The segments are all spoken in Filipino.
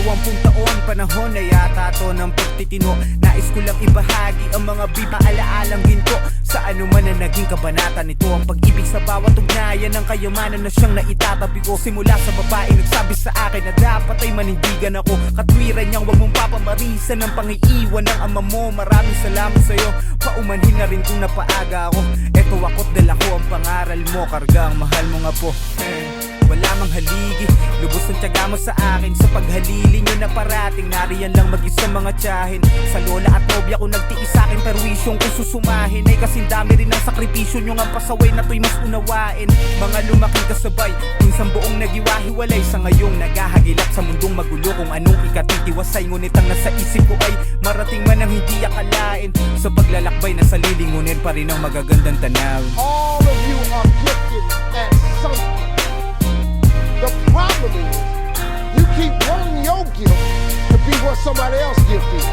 20 taon, panahon na yata to ng pagtitino. Nais ko lang ibahagi ang mga alalang ginto sa anuman na naging kabanata nito. Ang pag-ibig sa bawat ugnayan ng kayamanan na siyang naitatabi ko. Simula sa babae nagsabi sa akin na dapat ay manindigan ako. Katwiran niyang wag mong papamarisan ng pangiiwan ng ama mo. Maraming salamat sa'yo, paumanhin na rin kung napaaga ako. Eto ako't dala ko ang pangaral mo, karga ang mahal mo nga po. Wala mang haligi, lubos ang tiyaga mo sa akin. Sa paghalili nyo na parating, nariyan lang mag-isa mga tiyahin. Sa lola at nobya ko nagtiis sa akin, perwisyong kung susumahin ay kasing dami rin ang sakripisyo nyo nga pasaway na to'y mas unawain. Mga lumaking kasabay, minsan buong nagiwahiwalay. Sa ngayong naghahagilap sa mundong magulo, kung anong ikatitiwasay. Ngunit ang nasa isip ko ay marating man ang hindi akalain. Sa paglalakbay na sa lilingunin pa rin ang magagandang tanawin. All of you are gifted at something. The problem is, you keep wanting your gift to be what somebody else gifted.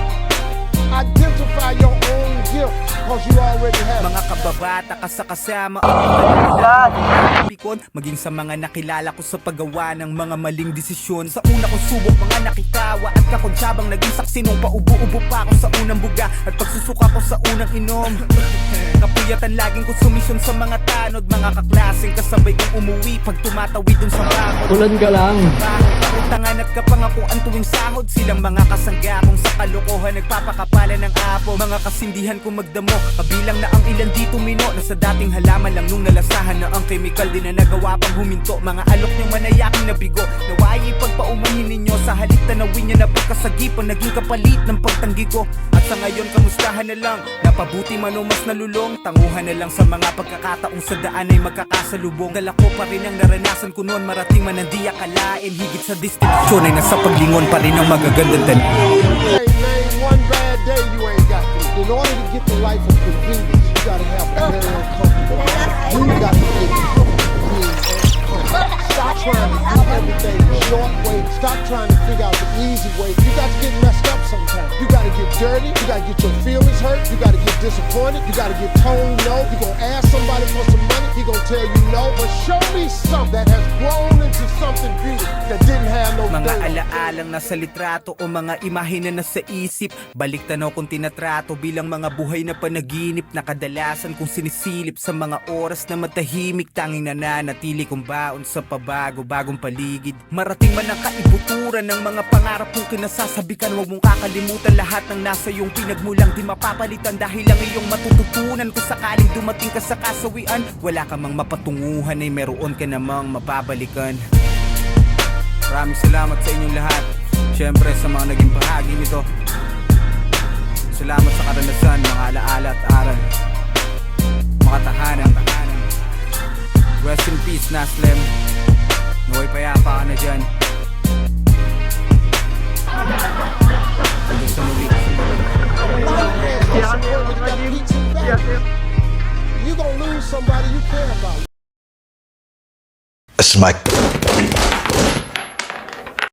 Identify your own gift, cause you already have it. Mga kababata ka sa kasama maging sa mga nakilala ko sa paggawa ng mga maling desisyon. Sa una kong subok, mga nakitawa at kakonsyabang naging saksi nung paubo-ubo pa ako sa unang buga at pagsusuka ko sa unang inom. Kapuyatan laging konsumisyon sa mga tanod, mga kaklaseng kasabay kong umuwi pag tumatawid dun sa bakod. Ulan ka lang. Tangan at kapangakuan tuwing sahod, silang mga kasangga kong sa kalokohan nagpapakapala ng apo. Mga kasindihan kong magdamo, kabilang na ang ilan dito mino na sa dating halaman lang nung nalasahan na ang chemical din na nagawa pang huminto. Mga alok niyong manayaking nabigo, naway ipagpaumanhin ninyo sa halip tanawin niya na pagkasagipan naging kapalit ng pagtanggi ko. At sa ngayon kamustahan na lang, napabuti man o mas nalulong, tanguhan na lang sa mga pagkakataong sa daan ay magkakasalubong. Dala ko pa rin ang naranasan ko noon, marating man ang di akalain. Higit sa destinasyon ay nasa paglingon pa rin ang magagandang tan. Name one bad day you ain't got to. In order to get the life of convenience, you gotta have a very uncomfortable life. You got to get being uncomfortable. Stop trying to do everything the short way. Stop trying to figure out the easy way. You got to get messed up sometimes. You got to get dirty. You got to get your feelings hurt. You got to get disappointed. You got to get told no. You gonna ask somebody for some money. He gonna tell you no. But show me something that has grown into something beautiful that didn't have no Mga dirt. alaalang nasa litrato o mga imahe na nasa isip, balik tanaw kung tinatrato bilang mga buhay na panaginip na kadalasan kong sinisilip sa mga oras na matahimik, tanging nananatili kong baon sa pabago-bagong paligid. Marating man ang kaibuturan ng mga pangarap kong kinasasabikan, huwag mong kakalimutan lahat ng nasa iyong pinagmulang di mapapalitan dahil ang iyong matututunan kung sakaling dumating ka sa kasawian. Wala ka mang mapatunguhan ay meron ka namang mapabalikan. Maraming salamat sa inyong lahat. Siyempre sa mga naging bahagi nito. Salamat sa karanasan, mga alaala at aral. Mga tahanan. Rest in peace, Naslem. Naway payapa ka na dyan. Hanggang sa muli. You gonna lose somebody you care about. Smack.